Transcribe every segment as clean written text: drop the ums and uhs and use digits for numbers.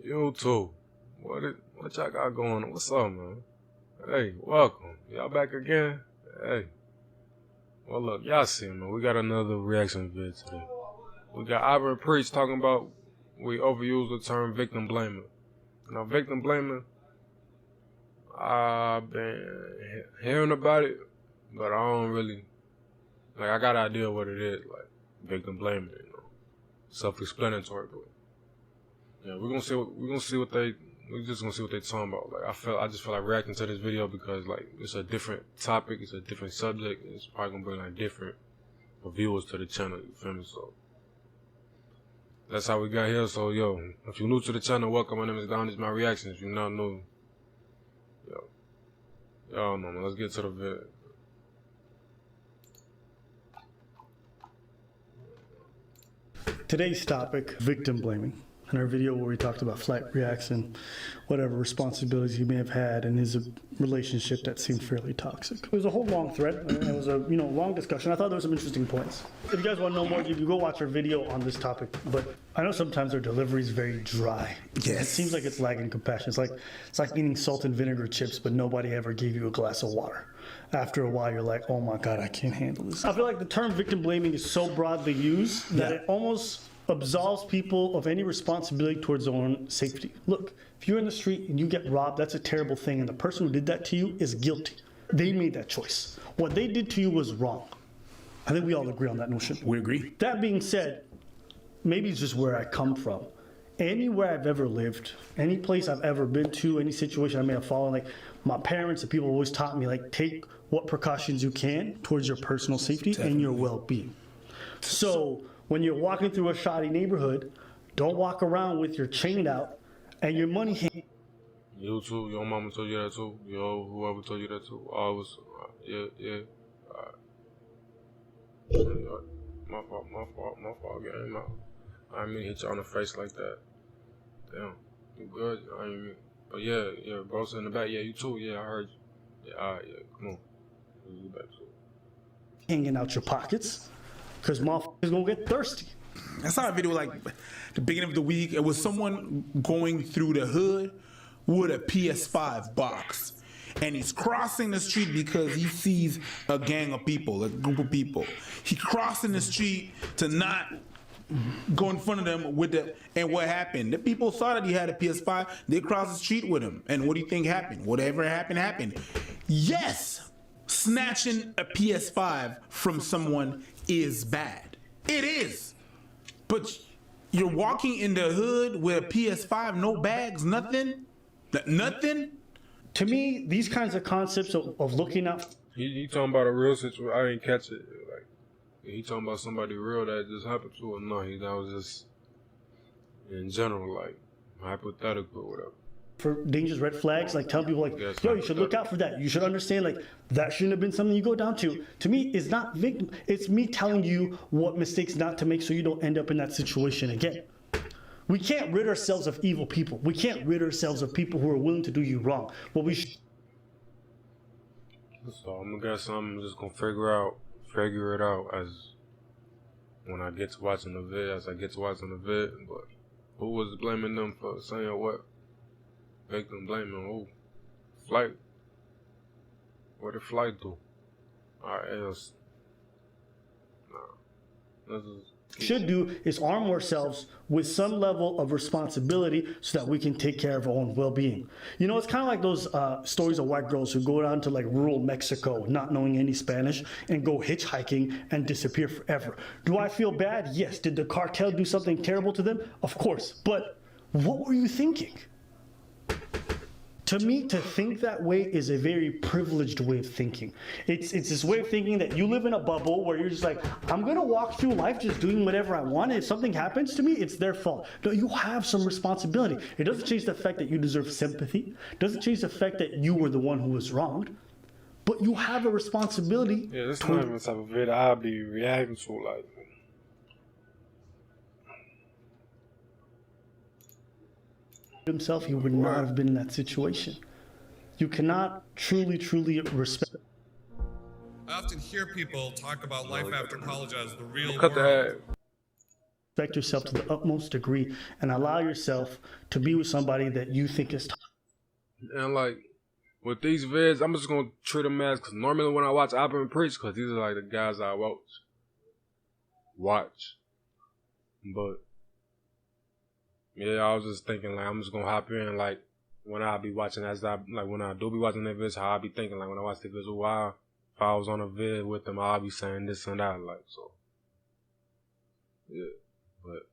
You too. What y'all got going on? What's up, man? Hey, welcome. Y'all back again? Hey. Well, look, y'all see, man. We got another reaction video today. We got Ivory Priest talking about we overuse the term victim blaming. Now, victim blaming, I've been hearing about it, but I don't really, like, I got an idea what it is, like, victim blaming, you know, self-explanatory, but, yeah, we're just gonna see what they talking about. Like, I just feel like reacting to this video because, like, it's a different topic, it's a different subject, and it's probably gonna bring, like, different viewers to the channel, you feel me? So, that's how we got here. So, yo, if you're new to the channel, welcome. My name is Don. This is my reaction. If you're not new, y'all know, man. Let's get to the vid. Today's topic, victim blaming. In our video where we talked about flight reaction, whatever responsibilities he may have had in his relationship that seemed fairly toxic. It was a whole long thread, and it was a long discussion. I thought there were some interesting points. If you guys want to know more, you can go watch our video on this topic. But I know sometimes our delivery is very dry. Yes. It seems like it's lacking compassion. It's like eating salt and vinegar chips, but nobody ever gave you a glass of water. After a while, you're like, oh my God, I can't handle this. I feel like the term victim blaming is so broadly used that it almost absolves people of any responsibility towards their own safety. Look, if you're in the street and you get robbed, that's a terrible thing, and the person who did that to you is guilty. They made that choice. What they did to you was wrong. I think we all agree on that notion. We agree. That being said, maybe it's just where I come from. Anywhere I've ever lived, any place I've ever been to, any situation I may have fallen, like my parents and people always taught me, like, take what precautions you can towards your personal safety and your well-being. So when you're walking through a shoddy neighborhood, don't walk around with your chain out and your money hand. You too? Your mama told you that too? Yo, whoever told you that too? Always, yeah. My fault, gang. I didn't mean to hit you on the face like that. Damn, you good? I didn't mean. But yeah, bros in the back. Yeah, you too. Yeah, I heard you. Yeah, alright, yeah, come on. You back too. Hanging out your pockets, because motherfuckers gonna get thirsty. I saw a video like the beginning of the week. It was someone going through the hood with a PS5 box. And he's crossing the street because he sees a gang of people, a group of people. He's crossing the street to not go in front of them with the, and what happened? The people saw that he had a PS5, they crossed the street with him. And what do you think happened? Whatever happened. Yes, snatching a PS5 from someone is bad. It is. But you're walking in the hood with a PS5, no bags, nothing? Nothing? To me, these kinds of concepts of looking up. He talking about a real situation. I didn't catch it. Like, he talking about somebody real that just happened to him. No, that was just in general, like hypothetical or whatever. For dangerous red flags, like telling people, like, yo, you should look out for that. You should understand, like, that shouldn't have been something you go down to. To me, it's not victim. It's me telling you what mistakes not to make so you don't end up in that situation again. We can't rid ourselves of evil people. We can't rid ourselves of people who are willing to do you wrong. What we should. So I'm gonna guess I'm just gonna figure it out as when I get to watching the vid. But who was blaming them for saying what? Victim blaming who? Flight. What did flight do? Alright, else. Nah. Should do is arm ourselves with some level of responsibility so that we can take care of our own well-being. You know, it's kind of like those stories of white girls who go down to like rural Mexico not knowing any Spanish and go hitchhiking and disappear forever. Do I feel bad? Yes. Did the cartel do something terrible to them? Of course. But what were you thinking? To me, to think that way is a very privileged way of thinking. It's this way of thinking that you live in a bubble where you're just like, I'm gonna walk through life just doing whatever I want, and if something happens to me, it's their fault. No, you have some responsibility. It doesn't change the fact that you deserve sympathy. It doesn't change the fact that you were the one who was wronged. But you have a responsibility. Yeah, this is not even the type of vid I'll be reacting to, like. Himself, he would not have been in that situation. You cannot truly respect. I often hear people talk about life after college as the real Cut world. respect yourself to the utmost degree and allow yourself to be with somebody that you think is And like with these vids, I'm just gonna treat them as, because normally when I watch Opera and Preach, because these are like the guys I watch. But yeah, I was just thinking like I'm just gonna hop in like when I be watching, when I do be watching their vids, how I be thinking like when I watch the vids, why if I was on a vid with them, I'll be saying this and that, like, so yeah, but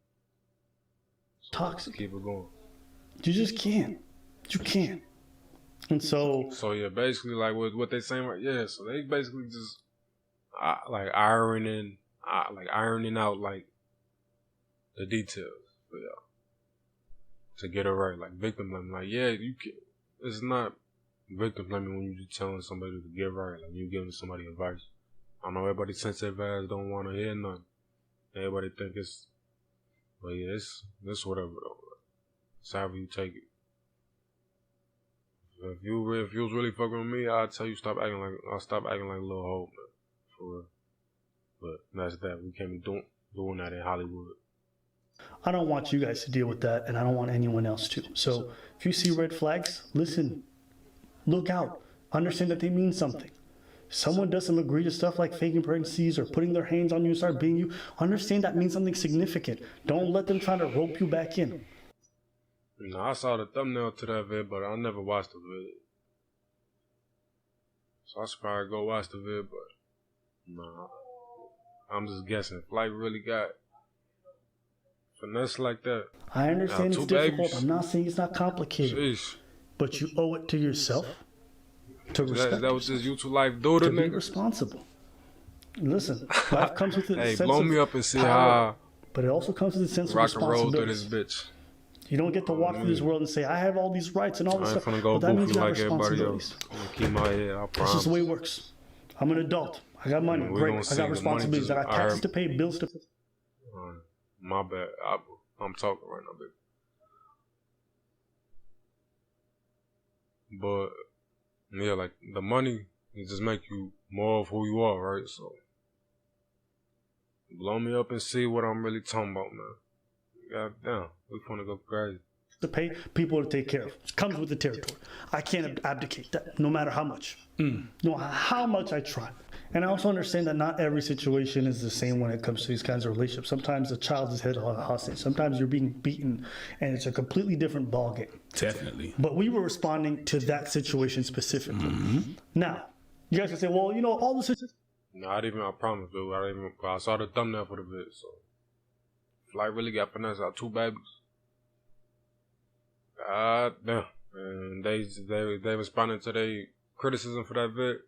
so toxic. keep it going. You just can't. You can't. And so yeah, basically like what they saying, right? Yeah, so they basically just like ironing out like the details for y'all to get it right. Like victim blaming, like yeah, you can. It's not victim blaming when you just telling somebody to get right. Like you giving somebody advice. I know everybody sensitive ass don't want to hear nothing. Everybody think it's, but yeah, it's whatever though. It's however you take it. If you was really fucking with me, I'll tell you I'll stop acting like a little hoe, man. For real. But that's that. We can't be doing that in Hollywood. I don't want you guys to deal with that, and I don't want anyone else to. So if you see red flags, listen, look out, understand that they mean something. Someone does some egregious stuff like faking pregnancies or putting their hands on you and start beating you, understand that means something significant. Don't let them try to rope you back in. No, I saw the thumbnail to that vid, but I never watched the vid. So I should probably go watch the vid, but nah. I'm just guessing. Flight really got finesse like that. I understand it's difficult. Babies. I'm not saying it's not complicated. Jeez. But you owe it to yourself to respect that was just YouTube life do to be nigga. Responsible. Listen, life comes with a hey, sense blow of me up and see power, how but it also comes with a sense of rock and roll responsibility. through this bitch. You don't get to walk through this world and say, I have all these rights and all this stuff. I ain't finna go that means goofy you have like everybody responsibilities. else. I'm gonna keep my head, I That's promise. just the way it works. I'm an adult. I got money. Great. I got responsibilities. I got taxes to pay, bills to pay. My bad. I'm talking right now, baby. But yeah, like the money, it just make you more of who you are, right? So blow me up and see what I'm really talking about, man. God damn, we finna go crazy. To pay people to take care of. It comes with the territory. I can't abdicate that, no matter how much. No matter how much I try. And I also understand that not every situation is the same when it comes to these kinds of relationships. Sometimes the child is held hostage. Sometimes you're being beaten, and it's a completely different ballgame. Definitely. But we were responding to that situation specifically. Now, you guys can say, well, you know, all the situations. No, I promise, dude. I saw the thumbnail for the vid, so. Flight really got finesse out 2 babies. God damn. And they responded to their criticism for that vid.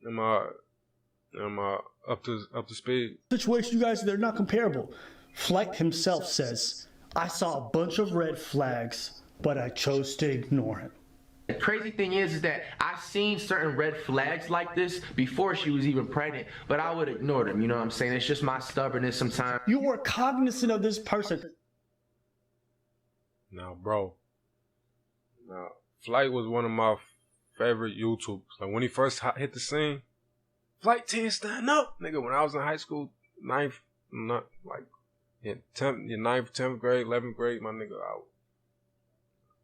Am I up to speed? Situation, you guys, they're not comparable. Flight himself says, I saw a bunch of red flags, but I chose to ignore him. The crazy thing is that I've seen certain red flags like this before she was even pregnant, but I would ignore them, you know what I'm saying? It's just my stubbornness sometimes. You were cognizant of this person. Now, bro. Now, Flight was one of my favorite YouTubers. Like, when he first hit the scene, Flight 10, stand up! Nigga, when I was in high school, 9th, 10th grade, 11th grade, my nigga,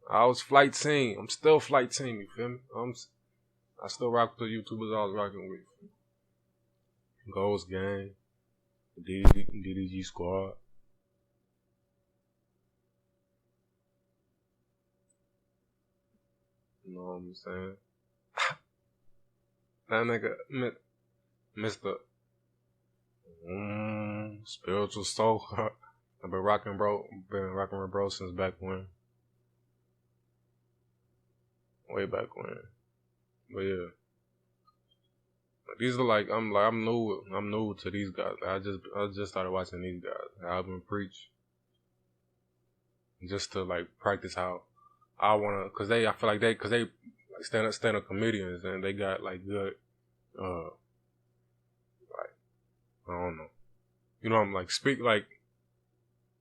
I was Flight Team. I'm still Flight Team, you feel me? I still rock with the YouTubers I was rocking with. Ghost Gang, DDG Squad. You know what I'm saying? That nigga, Mr. Spiritual Soul. I've been rocking with bro since back when. Way back when. But yeah. These are like I'm new to these guys. I just started watching these guys. Album Preach. Just to like practice how I wanna, cause I feel like they like stand up comedians and they got like good like I don't know. You know, I'm like speak like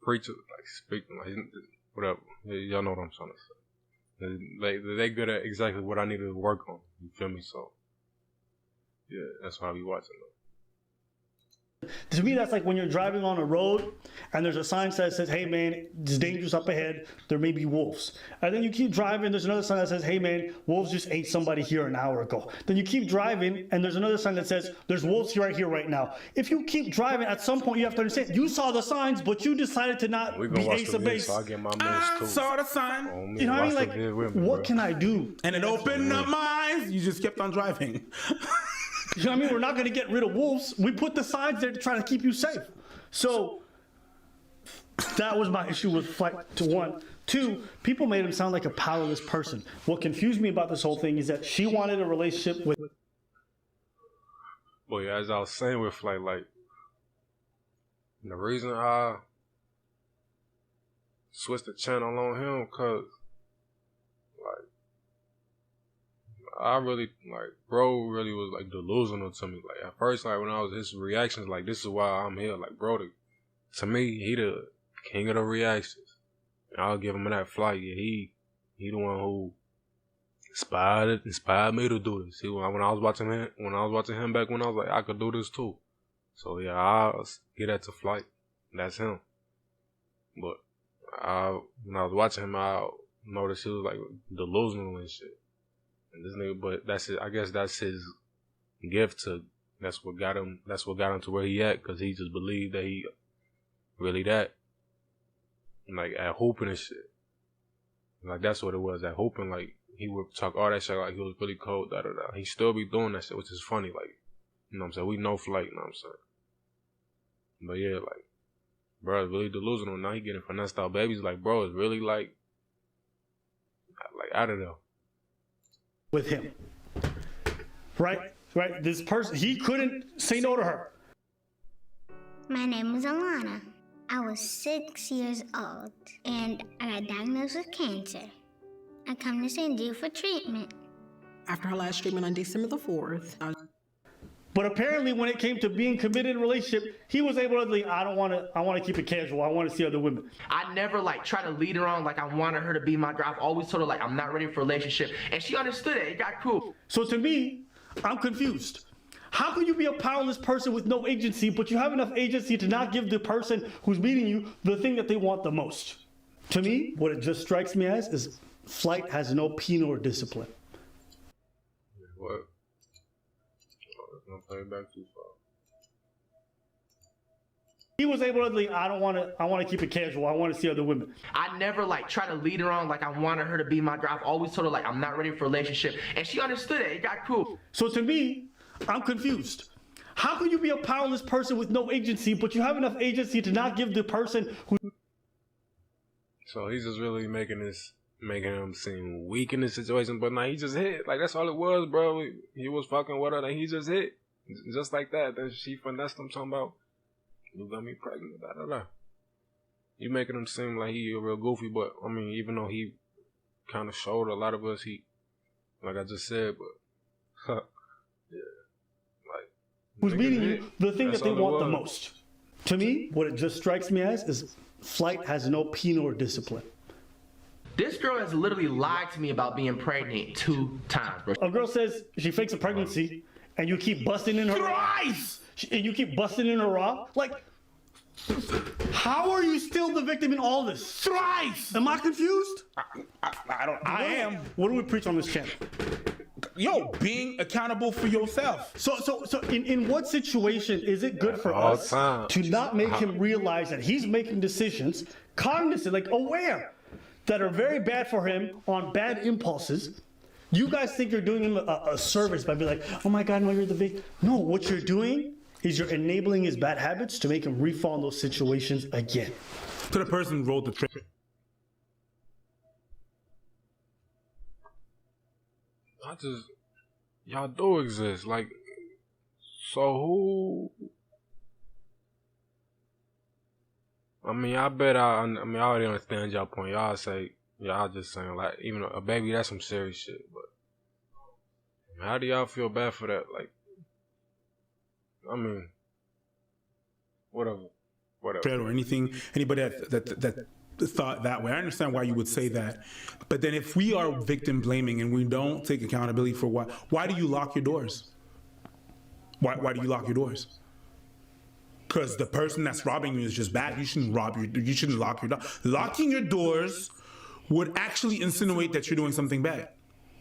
preach like speaking like whatever. Y'all know what I'm trying to say. They good at exactly what I need to work on. You feel me? So yeah, that's why I be watching them. To me, that's like when you're driving on a road and there's a sign that says, hey man, it's dangerous up ahead, there may be wolves. And then you keep driving, there's another sign that says, hey man, wolves just ate somebody here an hour ago. Then you keep driving and there's another sign that says, there's wolves right here right now. If you keep driving, at some point you have to understand, you saw the signs, but you decided to not be ace of base. So I get my minutes too. Saw the sign. You know what I mean? Like, what can I do? And it opened up my eyes. You just kept on driving. You know what I mean? We're not going to get rid of wolves. We put the signs there to try to keep you safe. So that was my issue with Flight to 1. 2, people made him sound like a powerless person. What confused me about this whole thing is that she wanted a relationship with... Boy, as I was saying with Flight, like, the reason I switched the channel on him, because, like, I really, like, bro really was, like, delusional to me. Like, at first, like, when I was, his reactions, like, this is why I'm here. Like, bro, to me, he the king of the reactions. And I'll give him that Flight. Yeah, he the one who inspired me to do this. See, when I was watching him back when I was like, I could do this too. So, yeah, I'll get that to Flight. That's him. But when I was watching him, I noticed he was, like, delusional and shit. And this nigga, but that's it. I guess that's his gift to. That's what got him to where he at, because he just believed that he really that. And like at hooping and shit. Like that's what it was at hooping. Like he would talk all that shit like he was really cold. Da da da. He still be doing that shit, which is funny. Like, you know what I'm saying? We know Flight. You know what I'm saying? But yeah, like, bro, it's really delusional. Now he getting finessed out babies. Like, bro, it's really like out of there. With him. Right? This person, he couldn't say no to her. My name is Alana. I was 6 years old and I got diagnosed with cancer. I come to San Diego for treatment. After her last treatment on December the 4th. But apparently when it came to being committed in a relationship, he was able to leave. I want to keep it casual. I want to see other women. I never like try to lead her on like I wanted her to be my girl. I've always told her like I'm not ready for a relationship. And she understood it. It got cool. So to me, I'm confused. How can you be a powerless person with no agency, but you have enough agency to not give the person who's meeting you the thing that they want the most? To me, what it just strikes me as is Flight has no penal discipline. What? I'm play back too far. He was able to leave. I want to keep it casual. I want to see other women. I never like try to lead her on like I wanted her to be my girl. I've always told her like I'm not ready for a relationship. And she understood it. It got cool. So to me, I'm confused. How can you be a powerless person with no agency, but you have enough agency to not give the person who... So he's just really making him seem weak in this situation, but nah, he just hit. Like, that's all it was, bro. He was fucking with her, and he just hit. Just like that. Then she finessed him, talking about, you got me pregnant, da da da. You making him seem like he a real goofy, but, I mean, even though he kind of showed a lot of us, like I just said, but, yeah. Like, who's meeting you the thing that they want the most. To me, what it just strikes me as is Flight has no penal discipline. This girl has literally lied to me about being pregnant 2 times, bro. A girl says she fakes a pregnancy, and you keep busting in her Thrice! And you keep busting in her raw. Like, how are you still the victim in all this? Thrice! Am I confused? I am. What do we preach on this channel? Yo, being accountable for yourself. So in what situation is it good for us to not make him realize that he's making decisions, cognizant, like aware, that are very bad for him on bad impulses? You guys think you're doing him a service by being like, oh my God, no, you're the victim. No, what you're doing is you're enabling his bad habits to make him refall in those situations again. To the person who wrote the trip. Y'all do exist. Like, so who? I mean, I already understand y'all point. Y'all say, y'all just saying, like, even a baby, that's some serious shit. But how do y'all feel bad for that? Like, I mean, whatever. Or anything, anybody that thought that way. I understand why you would say that. But then if we are victim blaming and we don't take accountability for why do you lock your doors? Why do you lock your doors? because the person that's robbing you is just bad. You shouldn't you shouldn't lock your door. Locking your doors would actually insinuate that you're doing something bad.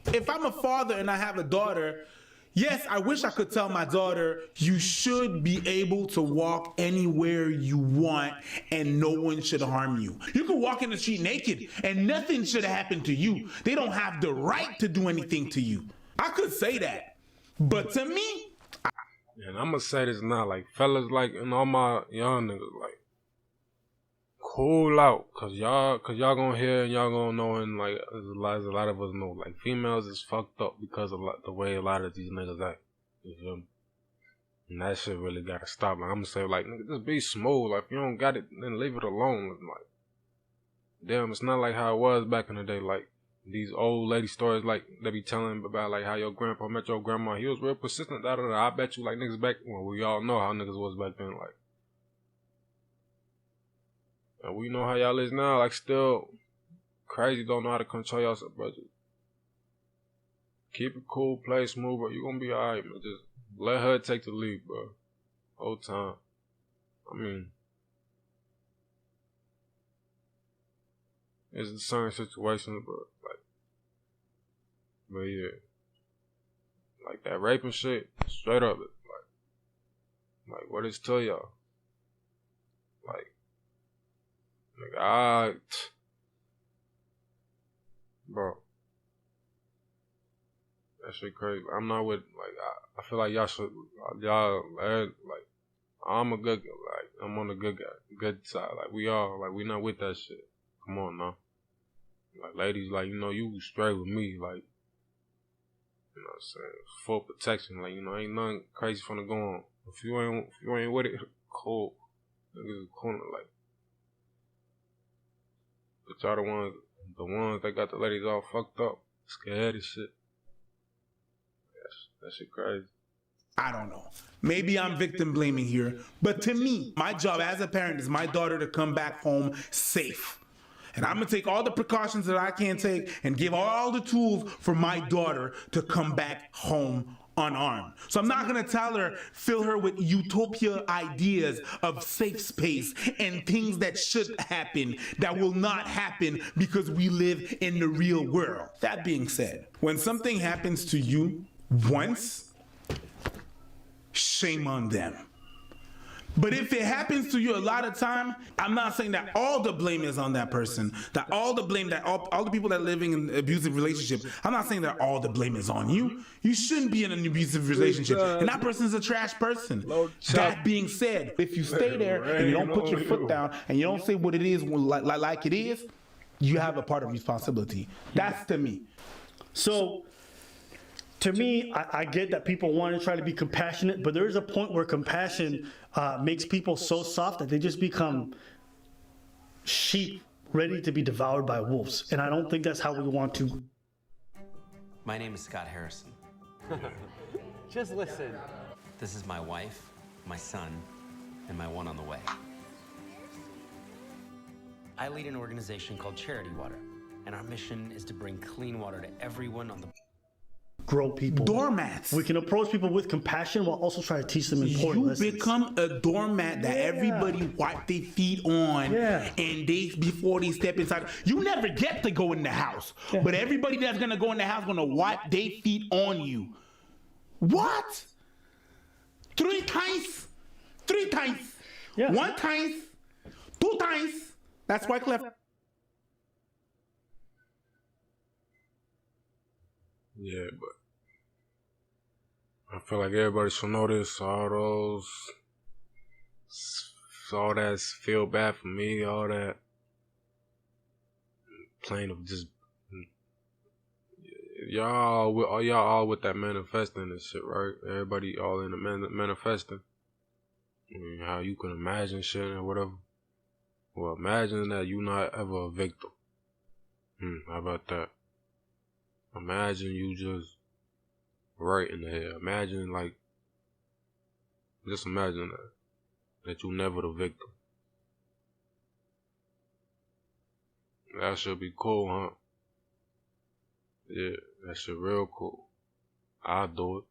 If I'm a father and I have a daughter, yes, I wish I could tell my daughter, you should be able to walk anywhere you want and no one should harm you. You can walk in the street naked and nothing should happen to you. They don't have the right to do anything to you. I could say that. But to me, and I'm gonna say this now, like, fellas, like, and all my young niggas, like, cool out, cause y'all gonna hear and y'all gonna know, and like, as a lot of us know, like, females is fucked up because of the way a lot of these niggas act. You feel me? And that shit really gotta stop. Like, I'm gonna say, like, nigga, just be smooth. Like, if you don't got it, then leave it alone. Like, damn, it's not like how it was back in the day. Like, these old lady stories, like, they be telling about, like, how your grandpa met your grandma. He was real persistent, I bet you, like, niggas back, well, we all know how niggas was back then, like. And we know how y'all is now, like, still crazy, don't know how to control yourself, but just keep it cool, play smooth, bro. You gonna be alright, man. Just let her take the lead, bro. Whole time. I mean, it's a certain situation, but yeah. Like that raping shit, straight up, like what is to y'all? Like, bro, that shit crazy. I'm not with, like, I feel like y'all should, like, I'm a good guy, like, I'm on the good side, like, we not with that shit. Come on now. Like, ladies, like, you know, you straight with me, like, you know what I'm saying, full protection, like, you know, ain't nothing crazy finna go on. If you ain't with it, cool. Niggas corner, like, but y'all the ones that got the ladies all fucked up, scared and shit. That shit crazy. I don't know. Maybe I'm victim blaming here, but to me, my job as a parent is my daughter to come back home safe. And I'm gonna take all the precautions that I can take and give all the tools for my daughter to come back home unarmed. So I'm not gonna tell her, fill her with utopia ideas of safe space and things that should happen that will not happen because we live in the real world. That being said, when something happens to you once, shame on them. But if it happens to you a lot of time, I'm not saying that all the blame is on that person, that all the blame, that all the people that are living in abusive relationships, I'm not saying that all the blame is on you. You shouldn't be in an abusive relationship, and that person's a trash person. That being said, if you stay there and you don't put your foot down and you don't say what it is like it is, you have a part of responsibility. That's to me. So, to me, I get that people want to try to be compassionate, but there is a point where compassion makes people so soft that they just become sheep ready to be devoured by wolves. And I don't think that's how we want to. My name is Scott Harrison. Just listen. This is my wife, my son, and my one on the way. I lead an organization called Charity Water, and our mission is to bring clean water to everyone on the grow people. Doormats. We can approach people with compassion while also trying to teach them important lessons. You become a doormat that everybody wipe their feet on, and before they step inside. You never get to go in the house, but everybody that's gonna go in the house gonna wipe their feet on you. What? 3 times? 3 times? Yeah. 1 time? 2 times? That's why Clef. Yeah, but I feel like everybody should know this. All that feel bad for me, all that plain of just y'all all with that manifesting and shit, right? Everybody all in the manifesting. I mean, how you can imagine shit or whatever. Well, imagine that you not ever a victim. How about that? Imagine you just right in the head. Imagine, like, just imagine that you never the victim. That should be cool, huh? Yeah, that shit real cool. I'll do it.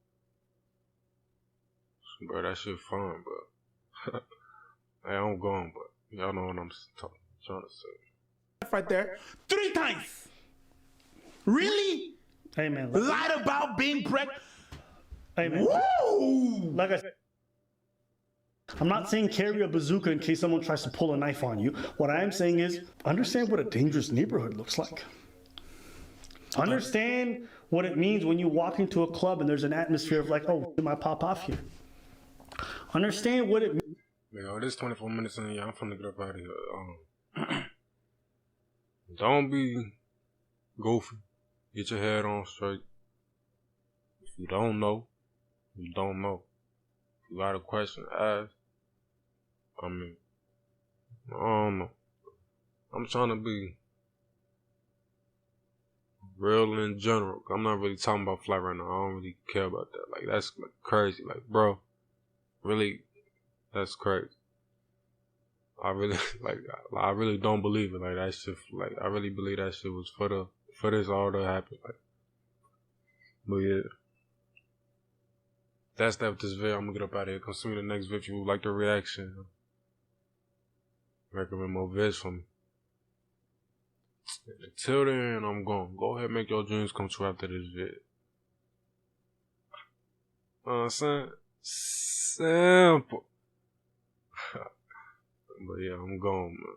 Bro, that shit fun, bro. Hey, I'm going, but y'all know what I'm trying to say. Right there, 3 times. Really? Hey, man. Lied about being pregnant. Hey, man. Whoa! Like I said, I'm not saying carry a bazooka in case someone tries to pull a knife on you. What I am saying is understand what a dangerous neighborhood looks like. Understand what it means when you walk into a club and there's an atmosphere of like, oh, it might pop off here. Understand what it means. Yo, this 24 minutes in, I'm finna get up out of here. Don't be goofy. Get your head on straight. If you don't know, you don't know. If you got a question, ask. I mean, I don't know. I'm trying to be real in general. I'm not really talking about flight right now. I don't really care about that. Like, that's like crazy. Like, bro, really, that's crazy. I really, like, I really don't believe it. Like, that shit, like, I really believe that shit was for this all to happen. Like, but yeah. That's that with this video. I'm gonna get up out of here. Come see me in the next video. If you like the reaction, recommend more vids for me. Until then, I'm gone. Go ahead and make your dreams come true after this vid. Saying? Simple. But yeah, I'm gone, man.